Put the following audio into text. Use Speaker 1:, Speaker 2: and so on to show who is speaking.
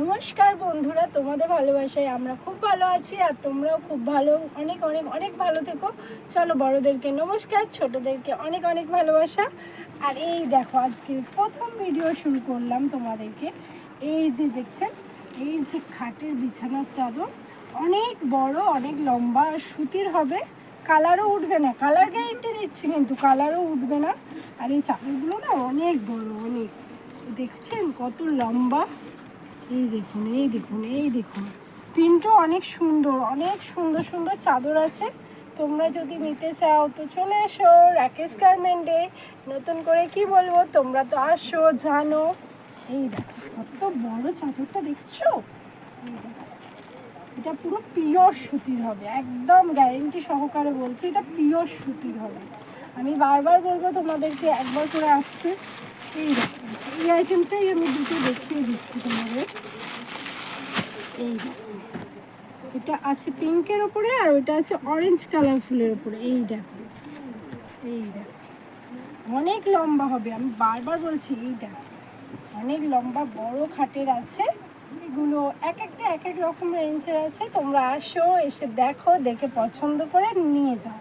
Speaker 1: নমস্কার বন্ধুরা, তোমাদের ভালোবাসায় আমরা খুব ভালো আছি আর তোমরাও খুব ভালো, অনেক অনেক অনেক ভালো থেকো। চলো, বড়দেরকে নমস্কার, ছোটদেরকে অনেক অনেক ভালোবাসা। আর এই দেখো, আজকে প্রথম ভিডিও শুরু করলাম তোমাদেরকে। এই যে দেখছেন, এই যে খাটের বিছানার চাদর অনেক বড়, অনেক লম্বা, আর সুতির হবে। কালারও উঠবে না, কালার গ্যারেন্টি দিচ্ছি, কিন্তু কালারও উঠবে না। আর এই চাদরগুলো না অনেক বড়, অনেক, দেখছেন কত লম্বা। এই দেখুন, এই দেখুন, এই দেখুন, প্রিন্টও অনেক সুন্দর, অনেক সুন্দর সুন্দর চাদর আছে। তোমরা যদি নিতে চাও তো চলে এসো রাকেশ গারমেন্টে। নতুন করে কি বলবো, তোমরা তো আসো, জানো। এই দেখো কত বড় চাদরটা, দেখছো? এই দেখো, এটা পুরো পিওর সুতির হবে, একদম গ্যারেন্টি সহকারে বলছি, এটা পিওর সুতির হবে। আমি বারবার বলবো তোমাদেরকে একবার করে আসতে। এই দেখো, এই আইটেমটাই আমি দুটো দেখিয়ে দিচ্ছি তোমাদের। এই দেখো, এটা আছে পিঙ্কের ওপরে, আর ওইটা আছে অরেঞ্জ কালার ফুলের ওপরে। এই দেখো, এই দেখো, অনেক লম্বা হবে, আমি বারবার বলছি। এই দেখো, অনেক লম্বা বড় খাটের আছে। এগুলো এক একটা এক এক রকম রেঞ্জের আছে। তোমরা আসো, এসে দেখো, দেখে পছন্দ করে নিয়ে যাও।